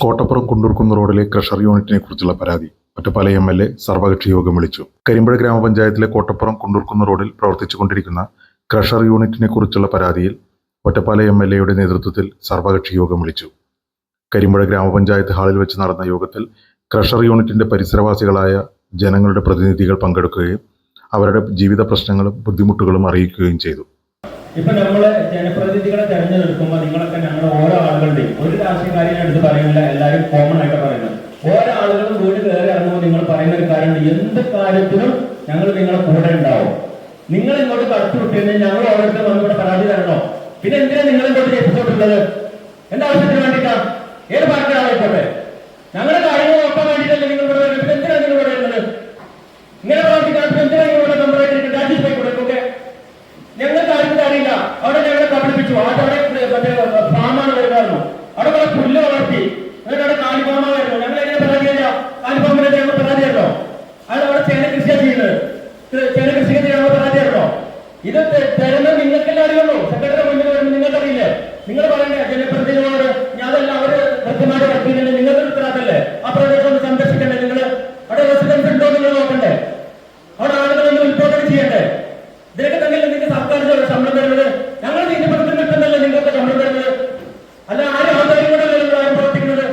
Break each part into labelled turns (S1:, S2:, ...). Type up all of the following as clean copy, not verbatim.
S1: കോട്ടപ്പുറം കുണ്ടൂർക്കുന്ന് റോഡിലെ ക്രഷർ യൂണിറ്റിനെ കുറിച്ചുള്ള പരാതി ഒറ്റപ്പാല എം.എൽ.എ. സർവകക്ഷി യോഗം വിളിച്ചു. കരിമ്പുഴ ഗ്രാമപഞ്ചായത്തിലെ കോട്ടപ്പുറം കുണ്ടൂർക്കുന്ന് റോഡിൽ പ്രവർത്തിച്ചുകൊണ്ടിരിക്കുന്ന ക്രഷർ യൂണിറ്റിനെ കുറിച്ചുള്ള പരാതിയിൽ ഒറ്റപ്പാല എം.എൽ.എയുടെ നേതൃത്വത്തിൽ സർവകക്ഷി യോഗം വിളിച്ചു. കരിമ്പുഴ ഗ്രാമപഞ്ചായത്ത് ഹാളിൽ വെച്ച് നടന്ന യോഗത്തിൽ ക്രഷർ യൂണിറ്റിന്റെ പരിസരവാസികളായ ജനങ്ങളുടെ പ്രതിനിധികൾ പങ്കെടുക്കുകയും അവരുടെ ജീവിത പ്രശ്നങ്ങളും ബുദ്ധിമുട്ടുകളും അറിയിക്കുകയും ചെയ്തു.
S2: ഇപ്പൊ നമ്മള് ജനപ്രതിനിധികളെ തെരഞ്ഞെടുക്കുമ്പോൾ നിങ്ങളൊക്കെ ഞങ്ങൾ ഓരോ ആളുകളുടെയും ഒരു രാഷ്ട്രീയക്കാരെയും എടുത്ത് പറയുന്നില്ല, എല്ലാവരും കോമൺ ആയിട്ട് പറയുന്നത്. ഓരോ ആളുകളും വീട് കയറി ഇറങ്ങുമ്പോൾ നിങ്ങൾ പറയുന്ന ഒരു കാര്യമുണ്ട്, എന്ത് കാര്യത്തിനും ഞങ്ങൾ നിങ്ങളെ കൂടെ ഉണ്ടാവും. നിങ്ങൾ ഇങ്ങോട്ട് കടത്തി വിട്ടിരുന്നെങ്കിൽ ഞങ്ങൾ ഓരോരുത്തർ വന്നിവിടെ പരാതി തരണോ? പിന്നെ എന്തിനാ നിങ്ങൾ ഇങ്ങോട്ട് ജയിപ്പിച്ചോട്ടുള്ളത്? എന്താ ആവശ്യത്തിന് വേണ്ടിയിട്ടാ? ഏത് പാർട്ടിയാളായിക്കോട്ടെ, ഞങ്ങളുടെ കാര്യങ്ങൾ നോക്കാൻ വേണ്ടിയിട്ടല്ലേ നിങ്ങൾ ഇവിടെ വരുന്നത്? പിന്നെ എന്തിനാണ് നിങ്ങൾ ഇവിടെ വരുന്നത്? ഇങ്ങനെ പ്രവർത്തിക്കാൻ എന്തിനാ നിങ്ങൾ ഇവിടെ മെമ്പറായിട്ട് രാജ്യത്ത് പോയിക്കൂടെ? ഞങ്ങൾക്ക് ആർക്കും അറിയില്ല. അവിടെ ഞങ്ങളെ കബളിപ്പിച്ചു. അവിടെ മറ്റേ ഫാമാണ് വരുമായിരുന്നു. അവിടെ കുറെ പുല്ല് വളർത്തി, എന്നിട്ട് അവിടെ കാലിഫാമായിരുന്നു. ഞങ്ങൾ എങ്ങനെ പരാതിയല്ല? കാലിഫാമിനെ ഞങ്ങൾ പരാതിയല്ലോ. അത് അവിടെ ചേന കൃഷിയാണ് ചെയ്യുന്നത്. ചേന കൃഷിക്ക് ഞങ്ങൾ പരാതിയല്ലോ. ഇത് തരുന്നത് നിങ്ങൾക്കെല്ലാം അറിയുള്ളൂ. സെക്രട്ടറി മുന്നിൽ വരുമ്പോൾ നിങ്ങൾക്കറിയില്ലേ? നിങ്ങൾ പറയണ്ടേ ജനപ്രതിനിധികളോട്? ഞാൻ അതല്ല, അവര് കൃത്യമായിട്ട് വർക്കില്ലേ? നിങ്ങൾക്ക് ഉത്തരവാദിത്തമല്ലേ? ആ പ്രദേശം ഒന്ന് സംരക്ഷിക്കണ്ടേ? നിങ്ങൾ അവിടെ റെസിഡൻസ് ഉണ്ടോ നിങ്ങൾ നോക്കണ്ടേ? അവിടെ ആളുകളൊന്ന് റിപ്പോർട്ട് ചെയ്യണ്ടേ? ഇതിനൊക്കെ തന്നെയല്ലേ നിങ്ങൾക്ക് സർക്കാർ ശമ്പളം തരുന്നത്? ഞങ്ങൾ നീതിപത്രത്തിൽ കിട്ടുന്നല്ലേ നിങ്ങൾക്ക് ശമ്പളം തരുന്നത്? അല്ല, ആരും ആന്തരികൂടെ ആരും പ്രവർത്തിക്കുന്നത്?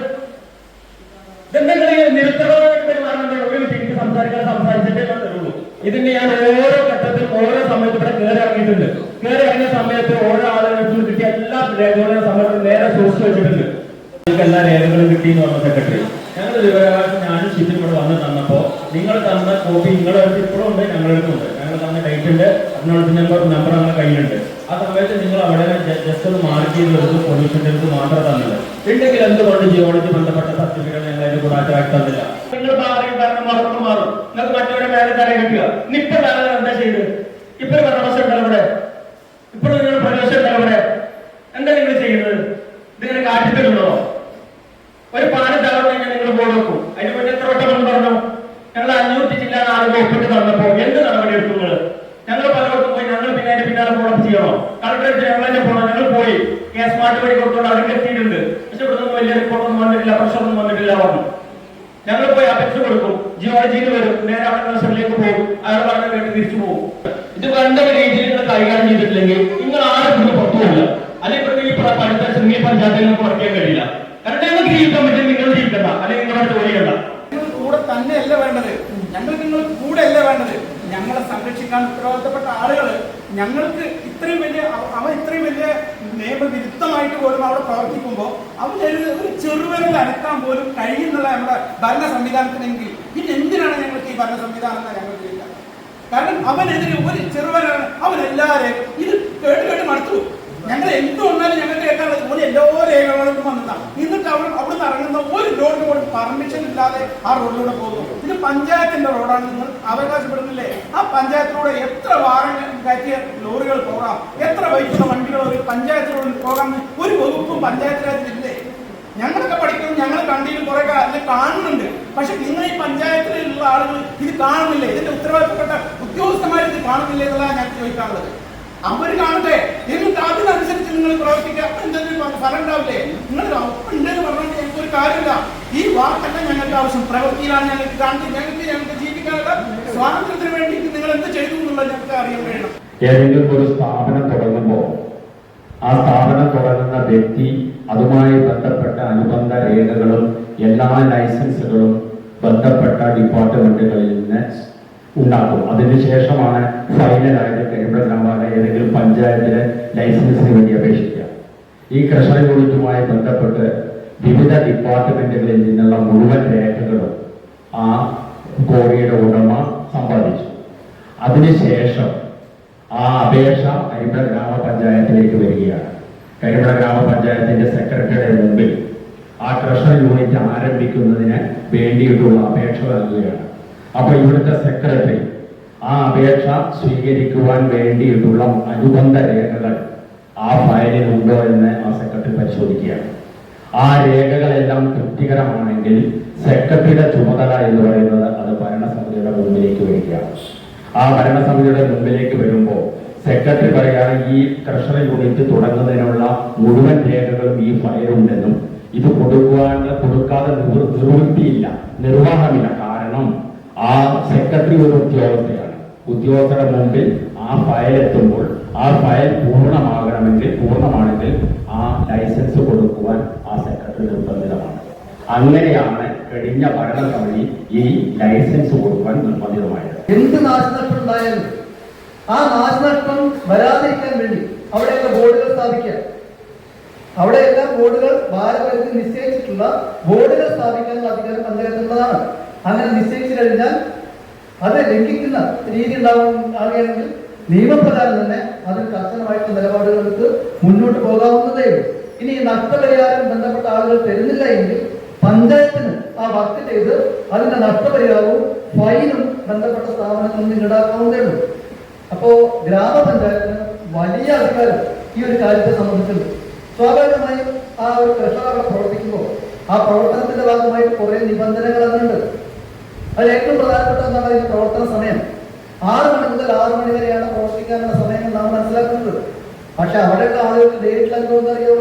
S2: ഇതെന്തെങ്കിലും നിരുത്തരവാദമായിട്ട് പെരുമാറുന്നുണ്ട്. ഒരു എനിക്ക് സംസാരിച്ചിട്ടേ തരുള്ളൂ. ഇതിന്റെ ഞാൻ ഓരോ ഘട്ടത്തിലും ഓരോ സമയത്തും ഇവിടെ കയറി ഇറങ്ങിയിട്ടുണ്ട്. കയറി ഇറങ്ങിയ സമയത്ത് ഓരോ ആളുകൾക്കും കിട്ടിയ എല്ലാ രേഖകളും സമയത്ത് നേരെ സൂക്ഷിച്ചു വെച്ചിട്ടുണ്ട്. നിങ്ങൾക്ക് എല്ലാ രേഖകളും കിട്ടിയെന്ന് പറഞ്ഞ സെക്രട്ടറി. ഞങ്ങൾ വിവരാവകാശം ഞാനും ഷിപ്പിൽ ഇവിടെ വന്ന് തന്നപ്പോ നിങ്ങൾ തന്ന കോപ്പി നിങ്ങളുടെ അടുത്ത് ഇപ്പോഴും ഉണ്ട്, ഞങ്ങളുടെ ഉണ്ട്. ഞങ്ങൾ തന്ന ഡേറ്റ് ഉണ്ട്, അതിനോട് നമ്പർ നമ്മുടെ കയ്യിലുണ്ട്. ആ സമയത്ത് നിങ്ങൾ അവിടെ ജസ്റ്റ് ഒന്ന് മാർക്ക് ചെയ്തെടുത്ത് പൊല്യൂഷന്റെ അടുത്ത് മാത്രം തന്നത് ഉണ്ടെങ്കിൽ എന്തുകൊണ്ട് ജിയോളജി ബന്ധപ്പെട്ട സർട്ടിഫിക്കറ്റ് ഞങ്ങൾ അതിന്റെ കൂടെ ആയിട്ട് തന്നില്ല? നിങ്ങൾ മാറും മാറും. നിങ്ങൾക്ക് മറ്റവരെ മേലെ തല കിട്ടുക. ഇപ്പൊ എന്താ ചെയ്ത്? ഇപ്പൊ പ്രവേശം ഉണ്ടല്ലോ ഇവിടെ, ഇപ്പോഴും നിങ്ങൾ പ്രവേശം ഉണ്ടല്ലോ ഇവിടെ. എന്താ നിങ്ങൾ ചെയ്യുന്നത്? ഇതിങ്ങനെ കാട്ടിത്തരുള്ളോ? ഒരു പാലം തകർന്നു കഴിഞ്ഞാൽ നിങ്ങൾ ബോർഡ് വെക്കും. അതിന് വേണ്ടി എത്ര വട്ടം എന്ന് പറഞ്ഞു? ഞങ്ങൾ 500 ജില്ലാ ആളുകൾ ഒപ്പിട്ട് തന്നപ്പോ എന്ത് നടപടി എടുക്കും നിങ്ങൾ? ഞങ്ങൾ പലയിടത്തും പോയി. ഞങ്ങൾ പിന്നെ അതിന്റെ പിന്നാലെ ഫോളോ ചെയ്യണോ? കളക്ടറേറ്റ് ഞങ്ങൾ തന്നെ പോകണം. ഞങ്ങൾ പോയി കേസ് സ്മാർട്ട് വഴി കൊടുത്തോണ്ട് അവർക്ക് എത്തിയിട്ടുണ്ട്. പക്ഷെ ഇവിടെ നിന്ന് വലിയ റിപ്പോർട്ടൊന്നും വന്നിട്ടില്ല, പ്രശ്നമൊന്നും വന്നിട്ടില്ല പറഞ്ഞു. ഞങ്ങൾ പോയി അപേക്ഷ കൊടുക്കും. ജിയോളജിയിൽ വരും, നേരെ അവിടെ നഴ്സറിയിലേക്ക് പോകും. അയാൾ പറഞ്ഞ കേട്ട് തിരിച്ചു പോകും. ഇത് വേണ്ട രീതിയിൽ നിങ്ങൾ കൈകാര്യം ചെയ്തിട്ടില്ലെങ്കിൽ നിങ്ങൾ ആരും പുറത്തുമില്ല. അല്ലെങ്കിൽ ഈ പഠിത്ത ചെറിയ പഞ്ചായത്തിൽ നിങ്ങൾക്ക് വർക്ക് ചെയ്യാൻ കഴിയില്ല. കാരണം ഞങ്ങൾക്ക് ജീവിക്കാൻ പറ്റും, നിങ്ങൾ ജീവിക്കണ്ട, അല്ലെങ്കിൽ നിങ്ങളുടെ ജോലി ചെയ്യണ്ട.
S3: കൂടെ തന്നെയല്ല വേണ്ടത്, ഞങ്ങൾ നിങ്ങൾ കൂടെ അല്ല വേണ്ടത്. ഞങ്ങളെ സംരക്ഷിക്കാൻ ഉത്തരവാദിത്തപ്പെട്ട ആളുകൾ ഞങ്ങൾക്ക് ഇത്രയും വലിയ നിയമവിരുദ്ധമായിട്ട് പോലും അവിടെ പ്രവർത്തിക്കുമ്പോൾ ഒരു ചെറുവിരൽ അനക്കാൻ പോലും കഴിയുന്നുള്ള നമ്മുടെ ഭരണ സംവിധാനത്തിനെങ്കിൽ പിന്നെ എന്തിനാണ് ഞങ്ങൾക്ക് ഈ ഭരണ സംവിധാനം എന്ന് ഞങ്ങൾ ചോദിക്കാം. കാരണം അവനെതിരെ ഒരു ചെറുവിരലാണ്. അവനെല്ലാവരെയും ഇത് കേട്ട് മടുത്തു. ഞങ്ങൾ എന്ത് വന്നാലും ഞങ്ങൾക്ക് കേൾക്കാനുള്ളത് പോലെ എല്ലാ രേഖകളും വന്നതാണ്. എന്നിട്ട് അവിടുന്ന് ഇറങ്ങുന്ന ഒരു റോഡിന് പോലും പെർമിഷൻ ഇല്ലാതെ ആ റോഡിലൂടെ പോകുന്നു. ഇത് പഞ്ചായത്തിന്റെ റോഡാണ്, നിങ്ങൾ അവകാശപ്പെടുന്നില്ലേ? ആ പഞ്ചായത്തിലൂടെ എത്ര വാഹനം കയറ്റിയ ലോറികൾ പോകാം, എത്ര ബൈക്കുള്ള വണ്ടികൾ ഒരു പഞ്ചായത്ത് റോഡിൽ പോകാം? ഒരു വകുപ്പും പഞ്ചായത്തിലില്ലേ? ഞങ്ങളൊക്കെ പഠിക്കുന്നു, ഞങ്ങൾ കണ്ടിയിൽ കുറെ കാലം കാണുന്നുണ്ട്. പക്ഷെ നിങ്ങൾ ഈ പഞ്ചായത്തിലുള്ള ആളുകൾ ഇത് കാണുന്നില്ലേ? ഇതിന്റെ ഉത്തരവാദിത്തപ്പെട്ട ഉദ്യോഗസ്ഥന്മാർ ഇത് കാണുന്നില്ലേ എന്നുള്ളതാണ് ഞാൻ ചോദിക്കാനുള്ളത്. അവർ കാണട്ടെ, എന്നിട്ട് അതിനനുസരിച്ച് നിങ്ങൾ പ്രവർത്തിക്കുക. എന്തെങ്കിലും ഫലം ഉണ്ടാവില്ലേ? നിങ്ങൾ ഉണ്ടെന്ന് പറഞ്ഞാൽ ഞങ്ങൾക്ക് ഒരു കാര്യമില്ല. ഈ വാക്കല്ല ഞങ്ങൾക്ക് ആവശ്യം, പ്രവൃത്തിയിലാണ് ഞങ്ങൾക്ക് കാണുന്നത്. ഞങ്ങൾക്ക് ജീവിക്കാനുള്ള സ്വാതന്ത്ര്യത്തിന് വേണ്ടിയിട്ട് നിങ്ങൾ എന്ത് ചെയ്തു എന്നുള്ളത് ഞങ്ങൾക്ക് അറിയാൻ വേണം.
S4: ഏതെങ്കിലും ഒരു സ്ഥാപനം തുടങ്ങുമ്പോൾ ആ സ്ഥാപനം തുടങ്ങുന്ന വ്യക്തി അതുമായി ബന്ധപ്പെട്ട അനുബന്ധ രേഖകളും എല്ലാ ലൈസൻസുകളും ബന്ധപ്പെട്ട ഡിപ്പാർട്ട്മെന്റുകളിൽ നിന്ന് ഉണ്ടാക്കും. അതിനുശേഷമാണ് ഫൈനലായിട്ട് കരിമ്പുഴ ഗ്രാമത്തിലെ ഏതെങ്കിലും പഞ്ചായത്തിലെ ലൈസൻസിന് വേണ്ടി അപേക്ഷിക്കുക. ഈ ക്രഷർ യൂണിറ്റുമായി ബന്ധപ്പെട്ട് വിവിധ ഡിപ്പാർട്ട്മെന്റുകളിൽ നിന്നുള്ള മുഴുവൻ രേഖകളും ആ കോറിയുടെ ഉടമ സമ്പാദിച്ചു. അതിനുശേഷം ആ അപേക്ഷ കരിമ്പുഴ ഗ്രാമപഞ്ചായത്തിലേക്ക് വരികയാണ്. കരിമ്പുഴ ഗ്രാമപഞ്ചായത്തിന്റെ സെക്രട്ടറിയുടെ മുമ്പിൽ ആ ക്രഷർ യൂണിറ്റ് ആരംഭിക്കുന്നതിന് വേണ്ടിയിട്ടുള്ള അപേക്ഷ നൽകുകയാണ്. അപ്പൊ ഇവിടുത്തെ സെക്രട്ടറി ആ അപേക്ഷ സ്വീകരിക്കുവാൻ വേണ്ടിയിട്ടുള്ള അനുബന്ധ രേഖകൾ ആ ഫയലിലുണ്ടോ എന്ന് ആ സെക്രട്ടറി പരിശോധിക്കുകയാണ്. ആ രേഖകളെല്ലാം തൃപ്തികരമാണെങ്കിൽ സെക്രട്ടറിയുടെ ചുമതല എന്ന് പറയുന്നത് അത് ഭരണസമിതിയുടെ മുമ്പിലേക്ക് വരികയാണ്. ആ ഭരണസമിതിയുടെ മുമ്പിലേക്ക് വരുമ്പോൾ സെക്രട്ടറി പറയുകയാണ് ഈ ക്രഷർ യൂണിറ്റ് തുടങ്ങുന്നതിനുള്ള മുഴുവൻ രേഖകളും ഈ ഫയലുണ്ടെന്നും ഇത് കൊടുക്കാതെ നിവൃത്തിയില്ല, നിർവാഹമില്ല. കാരണം ആ സെക്രട്ടറി ഒരു ഉദ്യോഗസ്ഥയാണ്. ഉദ്യോഗസ്ഥരുടെ മുമ്പിൽ ആ ഫയൽ എത്തുമ്പോൾ ആ ഫയൽ പൂർണ്ണമാണെങ്കിൽ ആ ലൈസൻസ് കൊടുക്കുവാൻ ആ സെക്രട്ടറി നിർബന്ധിതമാണ്. അങ്ങനെയാണ് കഴിഞ്ഞ ഭരണസമിതി ഈ ലൈസൻസ് കൊടുക്കാൻ നിർബന്ധിതമായത്.
S5: എന്ത് നാശനഷ്ടം ഉണ്ടായാലും ആ നാശനഷ്ടം വരാതിരിക്കാൻ വേണ്ടി അവിടെയൊക്കെ ബോർഡുകൾ സ്ഥാപിക്കുക. അവിടെയെല്ലാം ബോർഡുകൾ ഭാരപരിധി നിശ്ചയിച്ചിട്ടുള്ള ബോർഡുകൾ സ്ഥാപിക്കാനുള്ള അധികാരം പഞ്ചായത്തിനുള്ളതാണ്. അങ്ങനെ നിശ്ചയിച്ചു കഴിഞ്ഞാൽ അത് ലംഘിക്കുന്ന രീതി ഉണ്ടാവുകയാണെങ്കിൽ നിയമപ്രകാരം തന്നെ അതിന് കർശനമായിട്ടുള്ള നിലപാടുകൾക്ക് മുന്നോട്ട് പോകാവുന്നതേ ഉള്ളൂ. ഇനി നഷ്ടപരിഹാരം ബന്ധപ്പെട്ട ആളുകൾ തരുന്നില്ല എങ്കിൽ പഞ്ചായത്തിന് ആ വർക്ക് ചെയ്ത് അതിന്റെ നഷ്ടപരിഹാരവും ഫൈനും ബന്ധപ്പെട്ട സ്ഥാപനങ്ങളിൽ നിന്ന് ഈടാക്കാവുന്നതേ ഉള്ളൂ. അപ്പോ ഗ്രാമപഞ്ചായത്തിന് വലിയ അധികാരം ഈ ഒരു കാര്യത്തെ സംബന്ധിച്ചുണ്ട്. സ്വാഭാവികമായും ആ ഒരു ട്രഷറർ അവിടെ പ്രവർത്തിക്കുമ്പോൾ ആ പ്രവർത്തനത്തിന്റെ ഭാഗമായിട്ട് കുറെ നിബന്ധനകൾ അതിനുണ്ട്. അതിൽ ഏറ്റവും പ്രധാനപ്പെട്ട എന്താണ് ഈ പ്രവർത്തന സമയം. 6 മണി മുതൽ 6 മണി വരെയാണ് പ്രവർത്തിക്കാനുള്ള സമയം നാം മനസ്സിലാക്കുന്നത്. പക്ഷെ അവിടെയുള്ള ആളുകൾക്ക് നേരിട്ടുള്ള അനുഭവം എന്താ അറിയോ,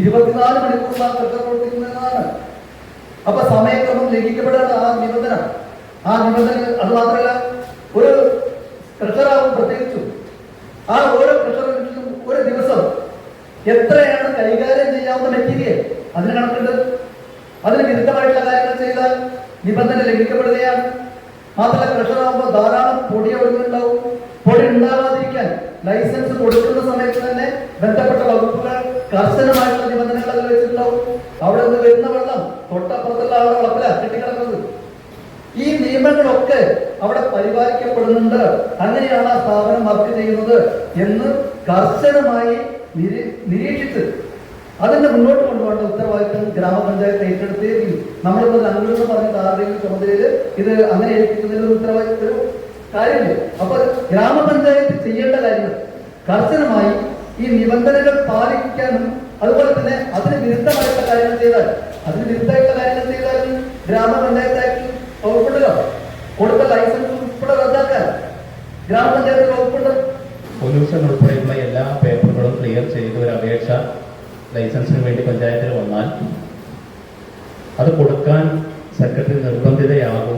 S5: 24 മണിക്കൂറിലാണ് ട്രഷർ പ്രവർത്തിക്കുന്നതാണ്. അപ്പൊ സമയക്രമം ലംഘിക്കപ്പെടാണ് ആ നിബന്ധന. അത് മാത്രമല്ല, ഒരു ട്രഷറാവും പ്രത്യേകിച്ചും ആ ഓരോ ട്രഷറിനും ഒരു ദിവസം എത്രയാണ് കൈകാര്യം ചെയ്യാവുന്ന മെറ്റീരിയൽ അതിന് കണക്കുണ്ട്. അതിന് വിരുദ്ധമായിട്ടുള്ള കാര്യങ്ങൾ ചെയ്താൽ നിബന്ധന ലംഘിക്കപ്പെടുകയാണ്. മാത്രമല്ല ട്രഷറാകുമ്പോൾ ധാരാളം പൊടി ഒഴുകുന്നുണ്ടാവും. പൊടി ഉണ്ടാവാതിരിക്കാൻ ലൈസൻസ് കൊടുക്കുന്ന സമയത്ത് തന്നെ ബന്ധപ്പെട്ട വകുപ്പുകൾ കർശനമായിട്ടുള്ള നിബന്ധനകൾ അതിൽ വെച്ചിട്ടുണ്ടാവും. അവിടെ നിന്ന് വരുന്ന വെള്ളം തൊട്ടപ്പുറത്തുള്ള ആളുടെ വളപ്പില കെട്ടിക്കിടക്കുന്നത്. ഈ നിയമങ്ങളൊക്കെ അവിടെ പരിപാലിക്കപ്പെടുന്നുണ്ട്. അങ്ങനെയാണ് ആ സ്ഥാപനം വർക്ക് ചെയ്യുന്നത് എന്ന് കർശനമായി നിരീക്ഷിച്ച് അതിന്റെ മുന്നോട്ട് കൊണ്ടുപോകേണ്ട ഉത്തരവാദിത്തം ഗ്രാമപഞ്ചായത്ത് ഏറ്റെടുത്തേക്കും. നമ്മളിപ്പോൾ അങ്ങോട്ട് പറഞ്ഞ ആരുടെയും ചുമതലയിൽ ഇത് അങ്ങനെ ഏൽപ്പിക്കുന്നതിൽ ഉത്തരവാദിത്തം ഒരു കാര്യമില്ല. അപ്പൊ ഗ്രാമപഞ്ചായത്ത് ചെയ്യേണ്ട കാര്യങ്ങൾ കർശനമായി ഈ നിബന്ധനകൾ പാലിക്കാനും അതുപോലെ തന്നെ അതിന് വിരുദ്ധമായിട്ടുള്ള കാര്യങ്ങൾ ചെയ്താൽ ഗ്രാമപഞ്ചായത്ത് ആക്ട് വകുപ്പുണ്ടല്ലോ, കൊടുത്ത ലൈസൻസ് ഉൾപ്പെടെ റദ്ദാക്കാൻ ഗ്രാമപഞ്ചായത്ത് വകുപ്പുണ്ട്.
S6: പൊല്യൂഷൻ ഉൾപ്പെടെയുള്ള എല്ലാ പേപ്പറുകളും ക്ലിയർ ചെയ്ത് ഒരു അപേക്ഷ ലൈസൻസിന് വേണ്ടി പഞ്ചായത്തിൽ വന്നാൽ അത് കൊടുക്കാൻ സെക്രട്ടറി നിർബന്ധിതനാകും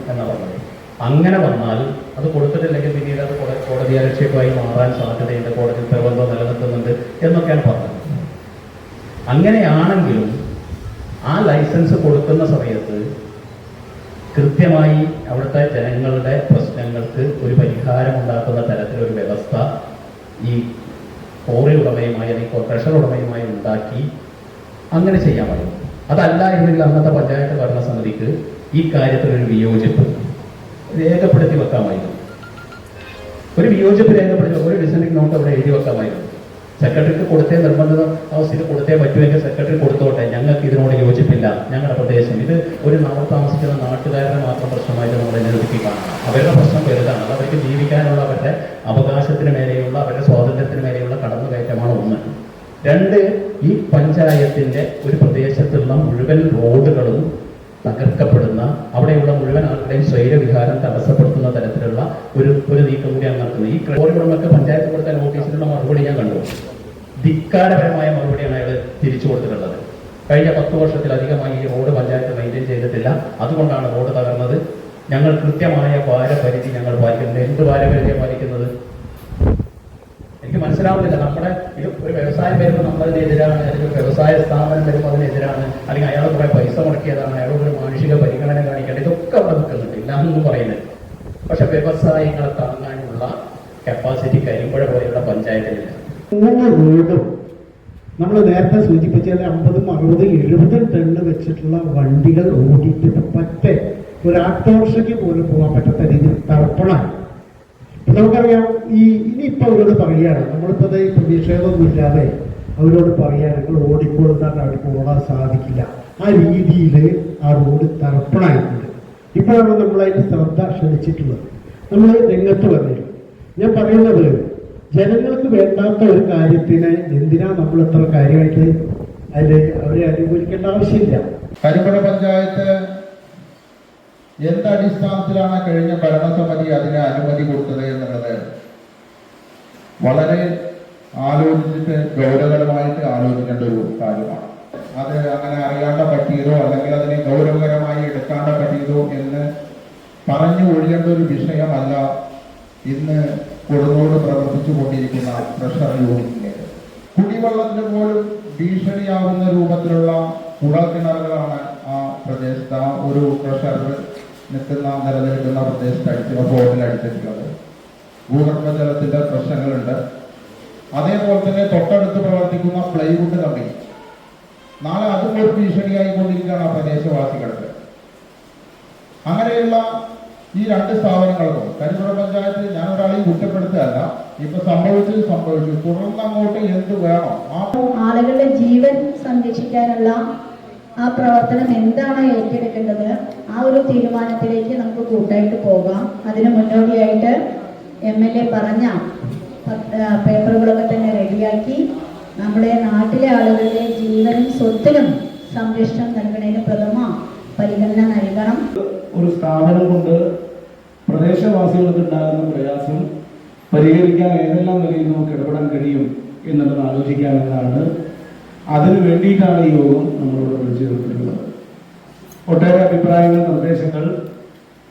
S6: എന്നാണ് പറഞ്ഞത്. അങ്ങനെ വന്നാൽ അത് കൊടുത്തിട്ടില്ലെങ്കിൽ പിന്നീട് അത് കോടതി അലക്ഷ്യമായി മാറാൻ സാധ്യതയുണ്ട്, കോടതി ഉത്തരവെന്തോ നിലനിർത്തുന്നുണ്ട് എന്നൊക്കെയാണ് പറഞ്ഞത്. അങ്ങനെയാണെങ്കിലും ആ ലൈസൻസ് കൊടുക്കുന്ന സമയത്ത് കൃത്യമായി അവിടുത്തെ ജനങ്ങളുടെ പ്രശ്നങ്ങൾക്ക് ഒരു പരിഹാരം ഉണ്ടാക്കുന്ന തരത്തിലൊരു വ്യവസ്ഥ ഈ കോറി ഉടമയുമായി അല്ലെങ്കിൽ ട്രഷർ ഉടമയുമായി ഉണ്ടാക്കി അങ്ങനെ ചെയ്യാൻ പറ്റും. അതല്ല എന്നെങ്കിൽ അന്നത്തെ പഞ്ചായത്ത് ഭരണസമിതിക്ക് ഈ കാര്യത്തിലൊരു വിയോജിപ്പ് രേഖപ്പെടുത്തി വെക്കാമായിരുന്നു. ഒരു വിയോജിപ്പ് രേഖപ്പെടുത്തി ഒരു ഡിസന്റിംഗ് നോട്ട് അവിടെ എഴുതി വെക്കാമായിരുന്നു. സെക്രട്ടറിക്ക് കൊടുത്തേ നിർബന്ധിത അവസ്ഥയിൽ കൊടുത്തേ പറ്റുമെങ്കിൽ സെക്രട്ടറി കൊടുത്തോട്ടെ, ഞങ്ങൾക്ക് ഇതിനോട് യോജിപ്പില്ല, ഞങ്ങളുടെ പ്രദേശം ഇത് ഒരു താമസിക്കുന്ന നാട്ടുകാരുടെ മാത്രം പ്രശ്നമായിട്ട് നമ്മൾ ഒതുക്കി കാണണം. അവരുടെ പ്രശ്നം വലുതാണ്. അത് അവർക്ക് ജീവിക്കാനുള്ള അവരുടെ അവകാശത്തിന് മേലെയുള്ള അവരുടെ സ്വാതന്ത്ര്യത്തിന് മേലെയുള്ള കടന്നുകയറ്റമാണ് ഒന്ന്. 2, ഈ പഞ്ചായത്തിന്റെ ഒരു പ്രദേശത്തുള്ള മുഴുവൻ റോഡുകളും തകർക്കപ്പെടുന്ന, അവിടെയുള്ള മുഴുവൻ ആളുടെയും സ്വൈരവിഹാരം തടസ്സപ്പെടുത്തുന്ന തരത്തിലുള്ള ഒരു നീക്കം കൂടിയാണ് നടത്തുന്നത്. ഈ കോറിയുടമക്ക് പഞ്ചായത്ത് കൊടുത്ത നോട്ടീസിലുള്ള മറുപടി ഞാൻ കണ്ടു. ധിക്കാരപരമായ മറുപടിയാണ് അയാൾ തിരിച്ചു കൊടുത്തിട്ടുള്ളത്. കഴിഞ്ഞ 10 വർഷത്തിലധികമായി ഈ റോഡ് പഞ്ചായത്ത് മെയിൻറ്റെയിൻ ചെയ്തിട്ടില്ല, അതുകൊണ്ടാണ് റോഡ് തകർന്നത്. ഞങ്ങൾ കൃത്യമായ ഭാരപരിധി ഞങ്ങൾ പാലിക്കുന്നുണ്ട്. എന്ത് ഭാരപരിധിയാണ് പാലിക്കുന്നത് എനിക്ക് മനസ്സിലാവുന്നില്ല. നമ്മുടെ ഇത് ഒരു വ്യവസായം വരുമ്പോൾ നമ്മളതിനെതിരാണ്, അല്ലെങ്കിൽ ഒരു വ്യവസായ സ്ഥാപനം വരുമ്പോൾ അതിനെതിരാണ്, അല്ലെങ്കിൽ അയാൾ കുറെ പൈസ മുടക്കിയതാണ്, അയാളോട് ഒരു മാനുഷിക പരിഗണന കാണിക്കേണ്ടത്, ഇതൊക്കെ അവിടെ നിൽക്കുന്നുണ്ട്, ഇല്ലാന്നൊന്നും പറയുന്നത്. പക്ഷെ വ്യവസായങ്ങളെ താങ്ങാനുള്ള കപ്പാസിറ്റി കരിമ്പുഴ പോലെയുള്ള പഞ്ചായത്തിലില്ല.
S7: 3 റോഡും നമ്മൾ നേരത്തെ സൂചിപ്പിച്ചാൽ 50, 60, 70 ടണ്ണ് വെച്ചിട്ടുള്ള വണ്ടികൾ ഓടിയിട്ട് പറ്റേ ഒരു ഓട്ടോറിക്ഷയ്ക്ക് പോലും പോകാൻ പറ്റാത്ത രീതിയിൽ തർപ്പണമാണ്. നമുക്കറിയാം, ഇനിയിപ്പോൾ അവരോട് പറയുകയാണ്, നമ്മളിപ്പോൾ ഈ പ്രതിഷേധമൊന്നുമില്ലാതെ അവരോട് പറയുകയാണ് നിങ്ങൾ ഓടിക്കൊള്ളുന്നതാണ്, അവർക്ക് ഓടാൻ സാധിക്കില്ല. ആ രീതിയിൽ ആ റോഡ് തർപ്പണമായിട്ടുണ്ട്. ഇപ്പോഴാണ് നമ്മളതിന് ശ്രദ്ധ ക്ഷണിച്ചിട്ടുള്ളത്, നമ്മൾ രംഗത്ത് വന്നില്ല. ഞാൻ പറയുന്നത്, ജനങ്ങൾക്ക് വേണ്ടാത്ത ഒരു കാര്യത്തിന് എന്തിനാ നമ്മൾ ഇത്ര കാര്യമായിട്ട് അവരെ അനുകൂലിക്കേണ്ട ആവശ്യമില്ല.
S8: കരിമ്പുഴ പഞ്ചായത്ത് എന്തടിസ്ഥാനത്തിലാണ് കഴിഞ്ഞ ഭരണസമിതി അതിന് അനുമതി കൊടുത്തത് എന്നുള്ളത് വളരെ ഗൗരവകരമായിട്ട് ആലോചിക്കേണ്ട ഒരു കാര്യമാണ്. അത് അങ്ങനെ അറിയാണ്ട് പറ്റിയതോ അല്ലെങ്കിൽ അതിനെ ഗൗരവകരമായി എടുക്കാണ്ട് പറ്റിയതോ എന്ന് പറഞ്ഞു ഒഴിയേണ്ട ഒരു വിഷയമല്ല ഇന്ന് കൊടുങ്ങോട് പ്രവർത്തിച്ചു കൊണ്ടിരിക്കുന്ന പ്രഷർ യൂണിറ്റിലേക്ക്. കുടിവെള്ളത്തിന് പോലും ഭീഷണിയാവുന്ന രൂപത്തിലുള്ള കുഴൽക്കിണറുകളാണ് ആ പ്രദേശത്ത്, ആ ഒരു പ്രഷർ നിലനിൽക്കുന്ന പ്രദേശത്ത് ബോർഡിൽ അടിച്ചിട്ടുള്ളത്. ഭൂഗർഭജലത്തിന്റെ പ്രശ്നങ്ങളുണ്ട്. അതേപോലെ തന്നെ തൊട്ടടുത്ത് പ്രവർത്തിക്കുന്ന പ്ലൈവുഡ് കമ്പനി, നാളെ അതും ഒരു ഭീഷണിയായിക്കൊണ്ടിരിക്കുകയാണ് ആ പ്രദേശവാസികൾക്ക്. അങ്ങനെയുള്ള ഈ രണ്ട് സ്ഥാപനങ്ങൾക്കും കരിമ്പുഴ പഞ്ചായത്ത് ഞാൻ ഒരാളെയും കുറ്റപ്പെടുത്തുകയല്ല, ഇപ്പൊ സംഭവിച്ചു. തുടർന്ന് അങ്ങോട്ട് എന്ത് വേണം
S9: ആളുകളുടെ ജീവൻ സംരക്ഷിക്കാനുള്ള ആ പ്രവർത്തനം എന്താണ് ഏറ്റെടുക്കേണ്ടത്, ആ ഒരു തീരുമാനത്തിലേക്ക് നമുക്ക് കൂട്ടായിട്ട് പോകാം. അതിന് മുന്നോടിയായിട്ട് MLA പറഞ്ഞ പേപ്പറുകളൊക്കെ തന്നെ റെഡിയാക്കി നമ്മുടെ നാട്ടിലെ ആളുകളുടെ ജീവനും സ്വത്തിനും സംരക്ഷണം നൽകുന്നതിന് പ്രഥമ പരിഗണന നൽകണം.
S10: ഒരു സ്ഥാപനം കൊണ്ട് പ്രദേശവാസികൾക്ക് ഉണ്ടാകുന്ന പ്രയാസം പരിഹരിക്കാൻ ഏതെല്ലാം നിലയിൽ നമുക്ക് ഇടപെടാൻ കഴിയും എന്നുള്ളത് ആലോചിക്കാമെന്നാണ്. അതിനു വേണ്ടിയിട്ടാണ് ഈ യോഗം നമ്മളോട് വിളിച്ചു ചേർത്തിട്ടുള്ളത്. ഒട്ടേറെ അഭിപ്രായങ്ങൾ, നിർദ്ദേശങ്ങൾ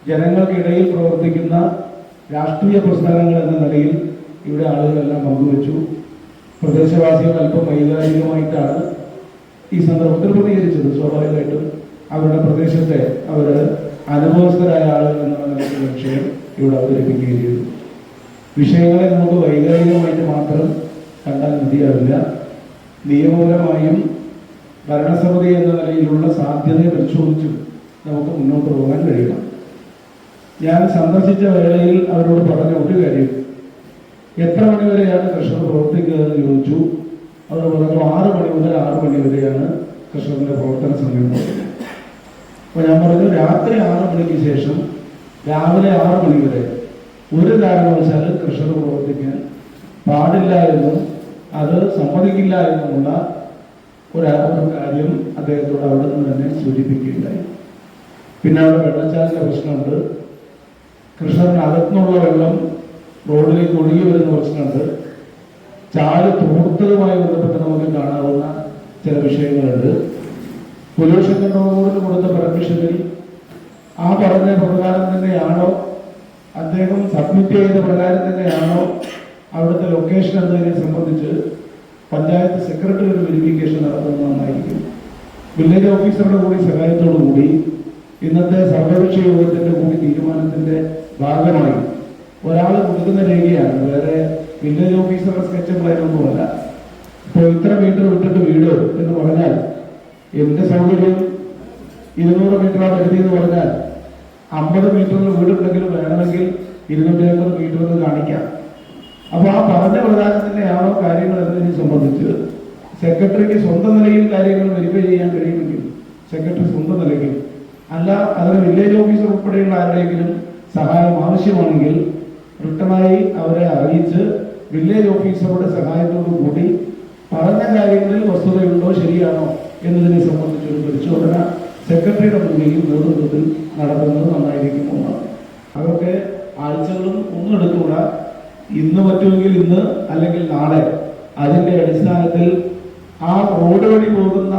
S10: ജനങ്ങൾക്കിടയിൽ പ്രവർത്തിക്കുന്ന രാഷ്ട്രീയ പ്രസ്ഥാനങ്ങൾ എന്ന നിലയിൽ ഇവിടെ ആളുകളെല്ലാം പങ്കുവച്ചു. പ്രദേശവാസികൾ അല്പം വൈകാരികമായിട്ടാണ് ഈ സന്ദർഭത്തിൽ പ്രതികരിച്ചത്. സ്വാഭാവികമായിട്ടും അവരുടെ പ്രദേശത്തെ അവർ അനുഭവസ്ഥരായ ആളുകൾ എന്നുള്ള നിലയ്ക്കുള്ള വിഷയം ഇവിടെ അവതരിപ്പിക്കുകയും ചെയ്തു. വിഷയങ്ങളെ നമുക്ക് വൈകാരികമായിട്ട് മാത്രം കണ്ടാൽ മതിയാവില്ല. നിയമപരമായും ഭരണസമിതി എന്ന നിലയിലുള്ള സാധ്യതയെ പരിശോധിച്ചും നമുക്ക് മുന്നോട്ട് പോകാൻ കഴിയണം. ഞാൻ സന്ദർശിച്ച വേളയിൽ അവരോട് പറഞ്ഞ ഒരു കാര്യം, എത്ര മണിവരെയാണ് കൃഷർ പ്രവർത്തിക്കുക എന്ന് ചോദിച്ചു. അവർ പറഞ്ഞു 6 മണി മുതൽ 6 മണി വരെയാണ് കൃഷറിന്റെ പ്രവർത്തന സമയം പറയുന്നത്. അപ്പോൾ ഞാൻ പറഞ്ഞു രാത്രി 6 മണിക്ക് ശേഷം രാവിലെ 6 മണി വരെ ഒരു കാരണവശാലും കൃഷർ പ്രവർത്തിക്കാൻ പാടില്ല എന്നും അത് സമ്മതിക്കില്ല എന്നുമുള്ള ഒരു കാര്യം അദ്ദേഹത്തോട് അവിടെ നിന്ന് തന്നെ സൂചിപ്പിക്കുകയുണ്ടായി. പിന്നെ അവിടെ വെള്ളച്ചാലിന്റെ പ്രശ്നമുണ്ട്, കൃഷറിനകത്തുനിന്നുള്ള വെള്ളം റോഡിലേക്ക് ഒഴുകി വരുന്ന പ്രശ്നമുണ്ട്, ചാല് തൂർത്തതുമായി ബന്ധപ്പെട്ട് നമുക്ക് കാണാവുന്ന ചില വിഷയങ്ങളുണ്ട്. പൊല്യൂഷൻ കൺട്രോൾ ബോർഡിന് കൊടുത്ത പെർമിഷനിൽ ആ പറഞ്ഞ പ്രകാരം തന്നെയാണോ, അദ്ദേഹം സബ്മിറ്റ് ചെയ്ത പ്രകാരം തന്നെയാണോ അവിടുത്തെ ലൊക്കേഷൻ എന്നതിനെ സംബന്ധിച്ച് പഞ്ചായത്ത് സെക്രട്ടറി ഒരു വെരിഫിക്കേഷൻ നടത്തുന്നത് നന്നായിരിക്കും. വില്ലേജ് ഓഫീസറുടെ കൂടി സഹായത്തോടു കൂടി ഇന്നത്തെ സർവകക്ഷി യോഗത്തിന്റെ കൂടി തീരുമാനത്തിന്റെ ഭാഗമായി ഒരാൾ കൊടുക്കുന്ന രേഖയാണ്, വേറെ വില്ലേജ് ഓഫീസറുടെ സ്കെച്ച് പ്ലാനൊന്നുമല്ല. ഇപ്പോൾ ഇത്ര മീറ്റർ വിട്ടിട്ട് വീട് എന്ന് പറഞ്ഞാൽ എന്റെ സൗകര്യം 200 മീറ്ററാണ് പരിധി എന്ന് പറഞ്ഞാൽ 50 മീറ്ററിൽ വീടുണ്ടെങ്കിലും വേണമെങ്കിൽ 250 മീറ്റർ എന്ന് കാണിക്കാം. അപ്പൊ ആ പറഞ്ഞ പ്രകാരം തന്നെയാണോ കാര്യങ്ങൾ എന്നതിനെ സംബന്ധിച്ച് സെക്രട്ടറിക്ക് സ്വന്തം നിലയിൽ കാര്യങ്ങൾ വെരിഫൈ ചെയ്യാൻ കഴിയുമെങ്കിൽ സെക്രട്ടറി സ്വന്തം നിലയ്ക്കും, അല്ല അതിന് വില്ലേജ് ഓഫീസർ ഉൾപ്പെടെയുള്ള ആരുടെയെങ്കിലും സഹായം ആവശ്യമാണെങ്കിൽ റിട്ടണായി അവരെ അറിയിച്ച് വില്ലേജ് ഓഫീസറുടെ സഹായത്തോടു കൂടി പറഞ്ഞ കാര്യങ്ങളിൽ വസ്തുതയുണ്ടോ ശരിയാണോ എന്നതിനെ സംബന്ധിച്ചൊരു പരിശോധന സെക്രട്ടറിയുടെ മുന്നിൽ നേതൃത്വത്തിൽ നടത്തുന്നത് നന്നായിരിക്കും എന്നാണ്. അതൊക്കെ ആഴ്ചകളും ഒന്നും എടുത്തുകൂടാ, ഇന്ന് പറ്റുമെങ്കിൽ ഇന്ന് അല്ലെങ്കിൽ നാളെ അതിന്റെ അടിസ്ഥാനത്തിൽ ആ റോഡ് വഴി പോകുന്ന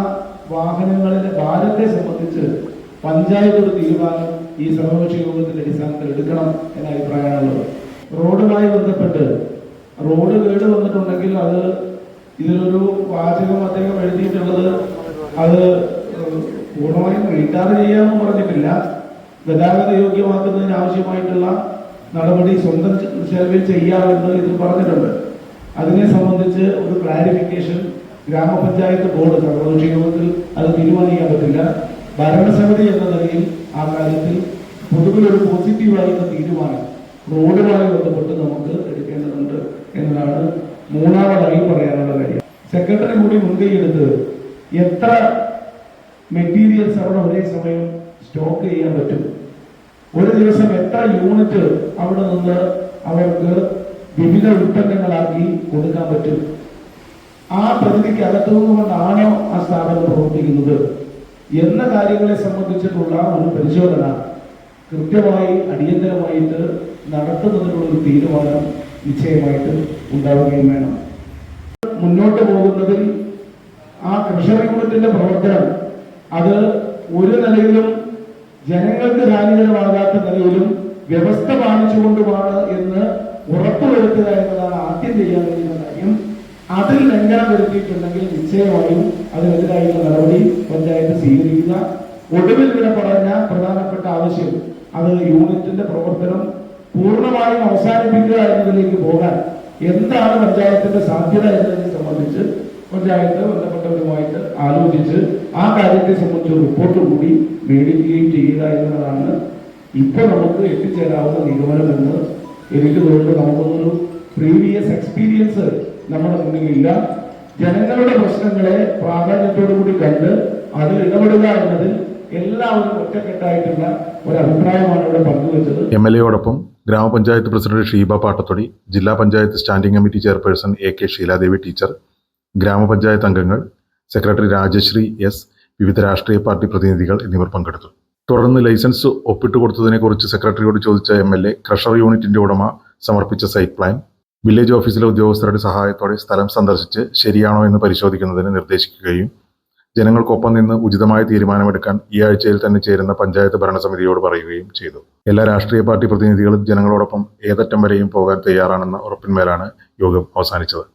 S10: വാഹനങ്ങളിലെ ഭാരത്തെ സംബന്ധിച്ച് പഞ്ചായത്ത് ഒരു തീരുമാനം ഈ സർവകക്ഷി യോഗത്തിന്റെ അടിസ്ഥാനത്തിൽ എടുക്കണം എന്ന അഭിപ്രായമാണുള്ളത്. റോഡുമായി ബന്ധപ്പെട്ട് റോഡ് കേട് വന്നിട്ടുണ്ടെങ്കിൽ അത് ഇതിലൊരു വാചകം അദ്ദേഹം എഴുതിയിട്ടുള്ളത് അത് പൂർണ്ണമായും റീചാർജ് ചെയ്യാമെന്ന് പറഞ്ഞിട്ടില്ല, ഗതാഗത യോഗ്യമാക്കുന്നതിന് ആവശ്യമായിട്ടുള്ള നടപടി സ്വന്തം ചെലവിൽ ചെയ്യാമെന്ന് ഇതിൽ പറഞ്ഞിട്ടുണ്ട്. അതിനെ സംബന്ധിച്ച് ഒരു ക്ലാരിഫിക്കേഷൻ ഗ്രാമപഞ്ചായത്ത് ബോർഡ് സർവകക്ഷി യോഗത്തിൽ അത് തീരുമാനിക്കാൻ പറ്റില്ല. ഭരണസമിതി എന്ന നിലയിൽ ആ കാര്യത്തിൽ പൊതുവിലൊരു പോസിറ്റീവായിരുന്ന തീരുമാനം റോഡുമായി ബന്ധപ്പെട്ട് നമുക്ക് എടുക്കേണ്ടതുണ്ട് എന്നതാണ് മൂന്നാമതായി പറയാനുള്ള കാര്യം. സെക്രട്ടറി കൂടി മുൻകൈയെടുത്ത് എത്ര മെറ്റീരിയൽസ് അവിടെ ഒരേ സമയം സ്റ്റോക്ക് ചെയ്യാൻ പറ്റും, ഒരു ദിവസം എത്ര യൂണിറ്റ് അവിടെ നിന്ന് അവർക്ക് വിവിധ ഉൽപ്പന്നങ്ങളാക്കി കൊടുക്കാൻ പറ്റും, ആ പരിധിക്ക് അകത്തുകൊണ്ടാണോ ആ സ്ഥാപനം പ്രവർത്തിക്കുന്നത് എന്ന കാര്യങ്ങളെ സംബന്ധിച്ചിട്ടുള്ള ഒരു പരിശോധന കൃത്യമായി അടിയന്തരമായിട്ട് നടത്തുന്നതിനുള്ള ഒരു തീരുമാനം നിശ്ചയമായിട്ട് ഉണ്ടാവുകയും വേണം. മുന്നോട്ട് പോകുന്നതിൽ ആ ക്രഷർ യൂണിറ്റിന്റെ പ്രവർത്തനം അത് ഒരു നിലയിലും ജനങ്ങൾക്ക് ഹാനികരമാകാത്ത നിലയിലും വ്യവസ്ഥ പാലിച്ചുകൊണ്ടുമാണ് എന്ന് ഉറപ്പുവരുത്തുക എന്നതാണ് ആദ്യം ചെയ്യാൻ കഴിയുന്ന കാര്യം. അതിൽ ലംഘനം വരുത്തിയിട്ടുണ്ടെങ്കിൽ നിശ്ചയമായും അതിനെതിരായുള്ള നടപടി പഞ്ചായത്ത് സ്വീകരിക്കുക. ഒടുവിൽ ഇവിടെ പറഞ്ഞ പ്രധാനപ്പെട്ട ആവശ്യം അത് യൂണിറ്റിന്റെ പ്രവർത്തനം പൂർണ്ണമായും അവസാനിപ്പിക്കുക എന്നതിലേക്ക് പോകാൻ എന്താണ് പഞ്ചായത്തിന്റെ സാധ്യത എന്നതിനെ സംബന്ധിച്ച് പഞ്ചായത്ത് ബന്ധപ്പെട്ടവരുമായിട്ട് ആലോചിച്ച് ആ കാര്യത്തെ സംബന്ധിച്ച് റിപ്പോർട്ട് കൂടി മേടിക്കുകയും ചെയ്യുക എന്നതാണ് ഇപ്പൊ നമുക്ക് എത്തിച്ചേരാവുന്ന നിഗമനമെന്ന് എനിക്ക് തോന്നുന്നു. നമുക്കൊന്നൊരു പ്രീവിയസ് എക്സ്പീരിയൻസ് നമ്മുടെ മുന്നിലില്ല. ജനങ്ങളുടെ പ്രശ്നങ്ങളെ പ്രാധാന്യത്തോടു കൂടി കണ്ട് അതിൽ ഇടപെടുക എന്നതിൽ എല്ലാവരും ഒറ്റക്കെട്ടായിട്ടുള്ള ഒരു അഭിപ്രായമാണ് ഇവിടെ പങ്കുവച്ചത്.
S1: MLAയോടൊപ്പം ഗ്രാമപഞ്ചായത്ത് പ്രസിഡന്റ് ഷീബ പാട്ടത്തൊടി, ജില്ലാ panchayat standing committee chairperson AK Sheeladevi teacher, ഗ്രാമപഞ്ചായത്ത് അംഗങ്ങൾ, സെക്രട്ടറി രാജശ്രീ S, വിവിധ രാഷ്ട്രീയ പാർട്ടി പ്രതിനിധികൾ എന്നിവർ പങ്കെടുത്തു. തുടർന്ന് ലൈസൻസ് ഒപ്പിട്ടുകൊടുത്തതിനെക്കുറിച്ച് സെക്രട്ടറിയോട് ചോദിച്ച MLA ക്രഷർ യൂണിറ്റിന്റെ ഉടമ സമർപ്പിച്ച സൈറ്റ് പ്ലാൻ വില്ലേജ് ഓഫീസിലെ ഉദ്യോഗസ്ഥരുടെ സഹായത്തോടെ സ്ഥലം സന്ദർശിച്ച് ശരിയാണോ എന്ന് പരിശോധിക്കുന്നതിന് നിർദ്ദേശിക്കുകയും ജനങ്ങൾക്കൊപ്പം നിന്ന് ഉചിതമായ തീരുമാനമെടുക്കാൻ ഈ ആഴ്ചയിൽ തന്നെ ചേരുന്ന പഞ്ചായത്ത് ഭരണസമിതിയോട് പറയുകയും ചെയ്തു. എല്ലാ രാഷ്ട്രീയ പാർട്ടി പ്രതിനിധികളും ജനങ്ങളോടൊപ്പം ഏതറ്റം വരെയും പോകാൻ തയ്യാറാണെന്ന ഉറപ്പിന്മേലാണ് യോഗം അവസാനിച്ചത്.